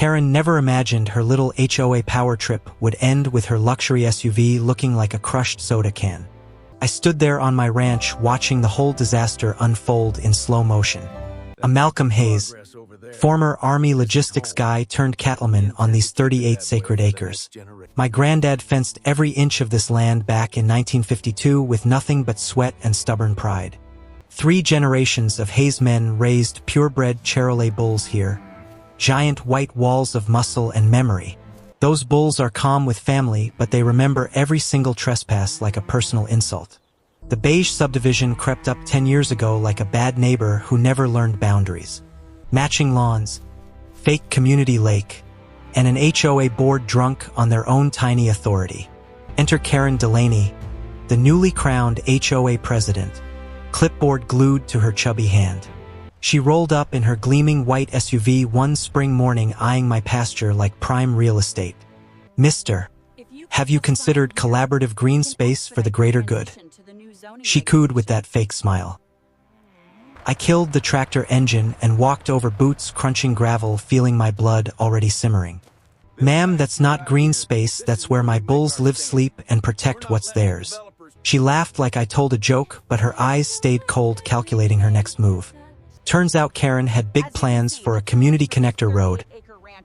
Karen never imagined her little HOA power trip would end with her luxury SUV looking like a crushed soda can. I stood there on my ranch watching the whole disaster unfold in slow motion. A Malcolm Hayes, former Army logistics guy turned cattleman on these 38 sacred acres. My granddad fenced every inch of this land back in 1952 with nothing but sweat and stubborn pride. 3 generations of Hayes men raised purebred Charolais bulls here. Giant white walls of muscle and memory. Those bulls are calm with family, but they remember every single trespass like a personal insult. The beige subdivision crept up 10 years ago like a bad neighbor who never learned boundaries. Matching lawns, fake community lake, and an HOA board drunk on their own tiny authority. Enter Karen Delaney, the newly crowned HOA president, clipboard glued to her chubby hand. She rolled up in her gleaming white SUV one spring morning, eyeing my pasture like prime real estate. "Mister, have you considered collaborative green space for the greater good?" She cooed with that fake smile. I killed the tractor engine and walked over boots crunching gravel, feeling my blood already simmering. "Ma'am, that's not green space, that's where my bulls live, sleep, and protect what's theirs." She laughed like I told a joke, but her eyes stayed cold, calculating her next move. Turns out Karen had big plans for a community connector road,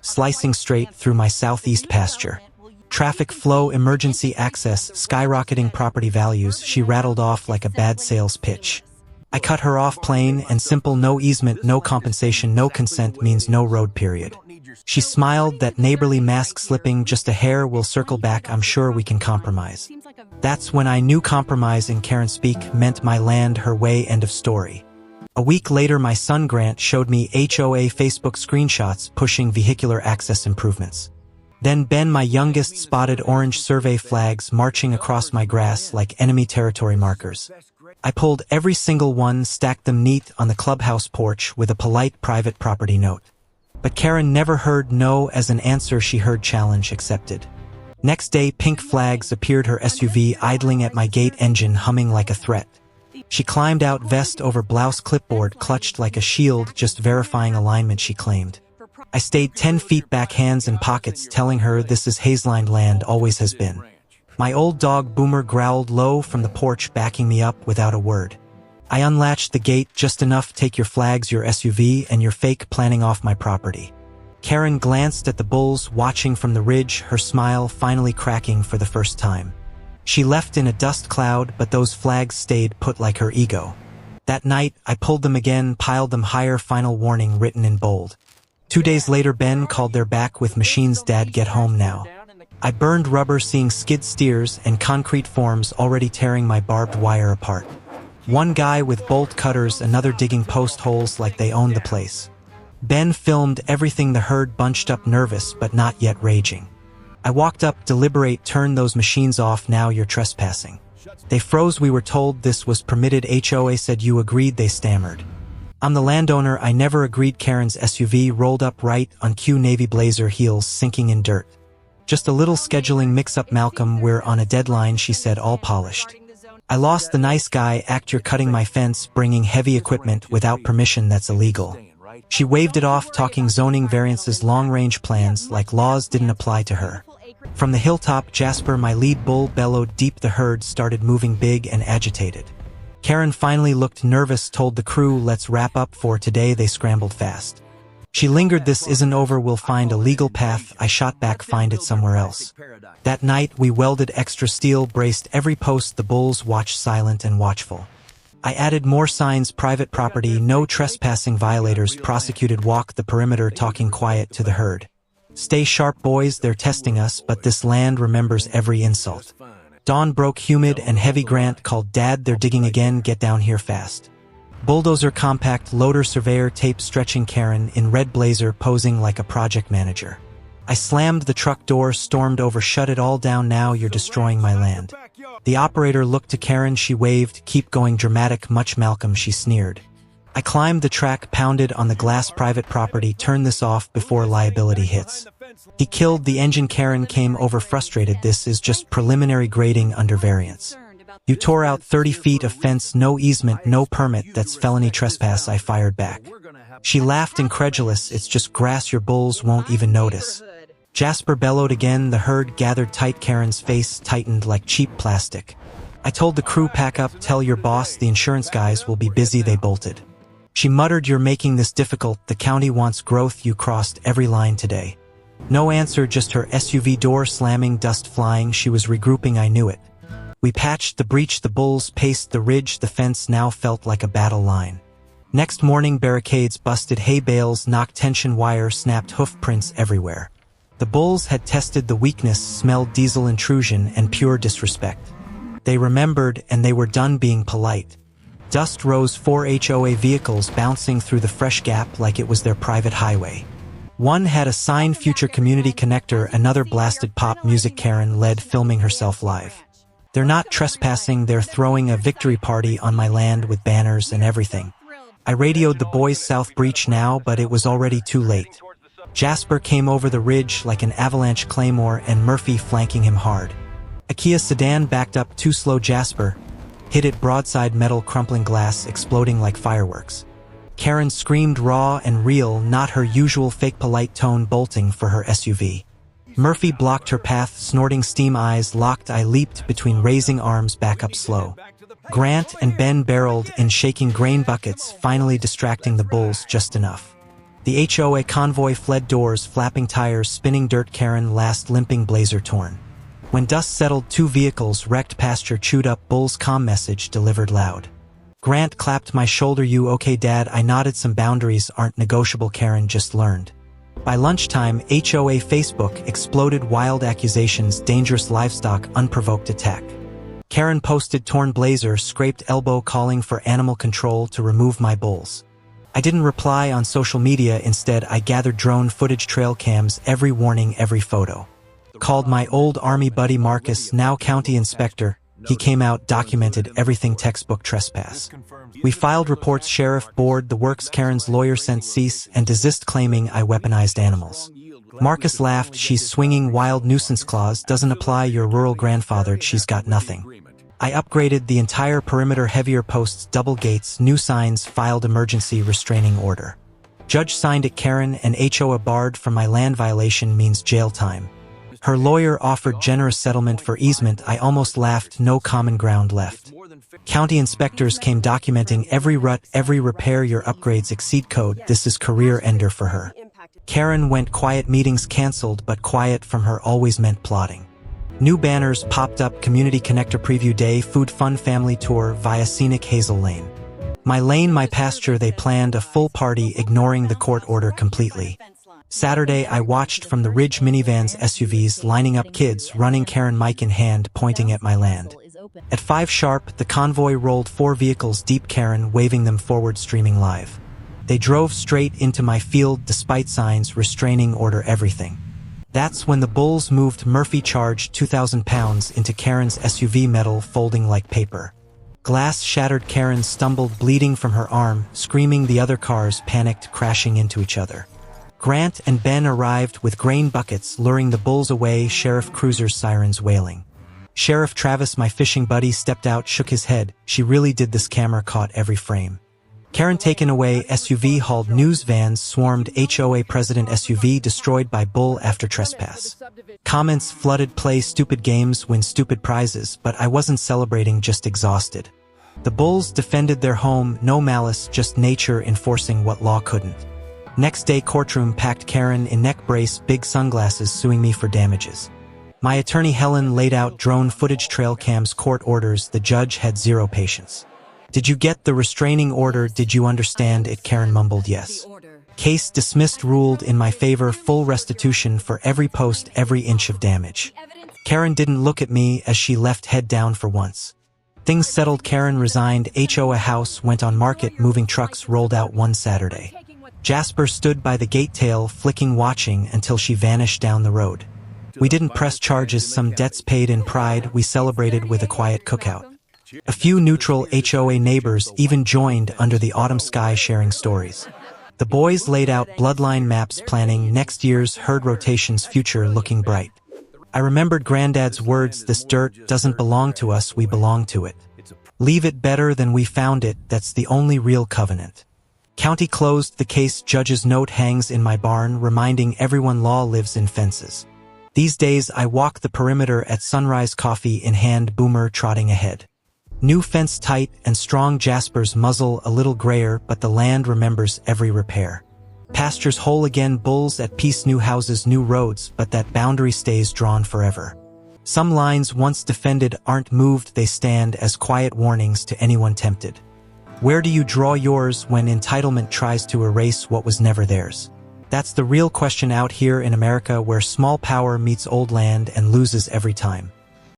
slicing straight through my southeast pasture. Traffic flow, emergency access, skyrocketing property values, she rattled off like a bad sales pitch. I cut her off plain and simple: no easement, no compensation, no consent means no road, period. She smiled, that neighborly mask slipping just a hair. "We'll circle back, I'm sure we can compromise." That's when I knew compromise in Karen speak meant my land her way, end of story. A week later, my son Grant showed me HOA Facebook screenshots pushing vehicular access improvements. Then Ben, my youngest, spotted orange survey flags marching across my grass like enemy territory markers. I pulled every single one, stacked them neat on the clubhouse porch with a polite private property note. But Karen never heard no as an answer, she heard challenge accepted. Next day, pink flags appeared, her SUV idling at my gate, engine humming like a threat. She climbed out, vest over blouse, clipboard clutched like a shield, just verifying alignment, she claimed. I stayed 10 feet back, hands in pockets, telling her this is Hazeline land, always has been. My old dog Boomer growled low from the porch, backing me up without a word. I unlatched the gate just enough, "Take your flags, your SUV, and your fake planning off my property." Karen glanced at the bulls watching from the ridge, her smile finally cracking for the first time. She left in a dust cloud, but those flags stayed put like her ego. That night, I pulled them again, piled them higher, final warning written in bold. 2 days later, Ben called, "They're back with machines, Dad, get home now." I burned rubber, seeing skid steers and concrete forms already tearing my barbed wire apart. One guy with bolt cutters, another digging post holes like they owned the place. Ben filmed everything, the herd bunched up, nervous but not yet raging. I walked up, "Deliberate, turn those machines off now, you're trespassing." They froze. "We were told this was permitted." HOA said. "You agreed," they stammered. "I'm the landowner." I never agreed. Karen's SUV rolled up right on cue, navy blazer, heels sinking in dirt. "Just a little scheduling mix-up, Malcolm, we're on a deadline," she said, all polished. I lost the nice guy act. "You're cutting my fence, bringing heavy equipment without permission, that's illegal." She waved it off, talking zoning variances, long-range plans, like laws didn't apply to her. From the hilltop, Jasper, my lead bull, bellowed deep. The herd started moving, big and agitated. Karen finally looked nervous, told the crew, "Let's wrap up for today." They scrambled fast. She lingered, "This isn't over, we'll find a legal path." I shot back, "Find it somewhere else." That night, we welded extra steel, braced every post. The bulls watched, silent and watchful. I added more signs: private property, no trespassing, violators prosecuted, walk the perimeter, talking quiet to the herd. "Stay sharp, boys, they're testing us, but this land remembers every insult." Dawn broke, humid and heavy. Grant called, "Dad, they're digging again, get down here fast." Bulldozer, compact loader, surveyor, tape stretching. Karen in red blazer posing like a project manager. I slammed the truck door, stormed over, "Shut it all down now, you're destroying my land." The operator looked to Karen, she waved, "Keep going, dramatic much, Malcolm," she sneered. I climbed the track, pounded on the glass, "Private property, turn this off before liability hits." He killed the engine. Karen came over frustrated, "This is just preliminary grading under variance. You tore out 30 feet of fence, no easement, no permit, that's felony trespass." I fired back. She laughed incredulous. It's just grass, your bulls won't even notice. Jasper bellowed again. The herd gathered tight. Karen's face tightened like cheap plastic. I told the crew, pack up, tell your boss the insurance guys will be busy. They bolted. She muttered, you're making this difficult. The county wants growth. You crossed every line today. No answer, just her SUV door slamming, dust flying. She was regrouping, I knew it. We patched the breach, the bulls paced the ridge. The fence now felt like a battle line. Next morning, barricades busted, hay bales knocked, tension wire snapped, hoof prints everywhere. The bulls had tested the weakness, smelled diesel intrusion and pure disrespect. They remembered, and they were done being polite. Dust rose, 4 HOA vehicles bouncing through the fresh gap like it was their private highway. One had a sign, Future Community Connector, another blasted pop music. Karen led, filming herself live. They're not trespassing, they're throwing a victory party on my land with banners and everything. I radioed the boys South Breach now, but it was already too late. Jasper came over the ridge like an avalanche claymore, and Murphy flanking him hard. A Kia sedan backed up too slow. Jasper hit it broadside, metal crumpling, glass exploding like fireworks. Karen screamed, raw and real, not her usual fake polite tone, bolting for her SUV. Murphy blocked her path, snorting, steam eyes locked. I leaped between raising arms, back up slow. Grant and Ben barreled in, shaking grain buckets, finally distracting the bulls just enough. The HOA convoy fled, doors flapping, tires spinning, dirt. Karen last, limping, blazer torn. When dust settled, 2 vehicles wrecked, pasture chewed up, bulls comm message delivered loud. Grant clapped my shoulder, you okay, Dad? I nodded, some boundaries aren't negotiable, Karen just learned. By lunchtime, HOA Facebook exploded, wild accusations, dangerous livestock, unprovoked attack. Karen posted torn blazer, scraped elbow, calling for animal control to remove my bulls. I didn't reply on social media, instead I gathered drone footage, trail cams, every warning, every photo. Called my old army buddy Marcus, now county inspector. He came out, documented everything, textbook trespass. We filed reports, sheriff board the works. Karen's lawyer sent cease and desist, claiming I weaponized animals. Marcus laughed, she's swinging wild nuisance clause, doesn't apply, your rural grandfathered, she's got nothing. I upgraded the entire perimeter, heavier posts, double gates, new signs, filed emergency restraining order. Judge signed it. Karen and HOA barred from my land, violation means jail time. Her lawyer offered generous settlement for easement. I almost laughed, no common ground left. County inspectors came, documenting every rut, every repair, your upgrades exceed code, this is career ender for her. Karen went quiet, meetings canceled, but quiet from her always meant plotting. New banners popped up, Community Connector Preview Day, Food Fun Family Tour via scenic Hazel Lane. My lane, my pasture, they planned a full party, ignoring the court order completely. Saturday, I watched from the ridge, minivans, SUVs lining up, kids running, Karen mic in hand, pointing at my land. At 5 sharp, the convoy rolled 4 vehicles deep, Karen waving them forward, streaming live. They drove straight into my field, despite signs, restraining order, everything. That's when the bulls moved. Murphy charged 2,000 pounds into Karen's SUV, metal folding like paper. Glass shattered, Karen stumbled, bleeding from her arm, screaming. The other cars panicked, crashing into each other. Grant and Ben arrived with grain buckets, luring the bulls away, sheriff cruiser's sirens wailing. Sheriff Travis, my fishing buddy, stepped out, shook his head. She really did this, camera caught every frame. Karen taken away, SUV hauled, news vans swarmed, HOA president SUV destroyed by bull after trespass. Comments flooded, play stupid games, win stupid prizes, but I wasn't celebrating, just exhausted. The bulls defended their home, no malice, just nature enforcing what law couldn't. Next day, courtroom packed, Karen in neck brace, big sunglasses, suing me for damages. My attorney Helen laid out drone footage, trail cams, court orders. The judge had zero patience. Did you get the restraining order? Did you understand it? Karen mumbled yes. Case dismissed, ruled in my favor, full restitution for every post, every inch of damage. Karen didn't look at me as she left, head down for once. Things settled, Karen resigned, HOA house went on market, moving trucks rolled out one Saturday. Jasper stood by the gate tail, flicking, watching until she vanished down the road. We didn't press charges, some debts paid in pride, we celebrated with a quiet cookout. A few neutral HOA neighbors even joined under the autumn sky, sharing stories. The boys laid out bloodline maps, planning next year's herd rotations, future looking bright. I remembered Granddad's words, this dirt doesn't belong to us, we belong to it. Leave it better than we found it, that's the only real covenant. County closed, the case, judge's note hangs in my barn, reminding everyone law lives in fences. These days I walk the perimeter at sunrise, coffee in hand, boomer trotting ahead. New fence tight and strong, Jasper's muzzle a little grayer, but the land remembers every repair. Pastures whole again, bulls at peace, new houses, new roads, but that boundary stays drawn forever. Some lines once defended aren't moved, they stand as quiet warnings to anyone tempted. Where do you draw yours when entitlement tries to erase what was never theirs? That's the real question out here in America, where small power meets old land and loses every time.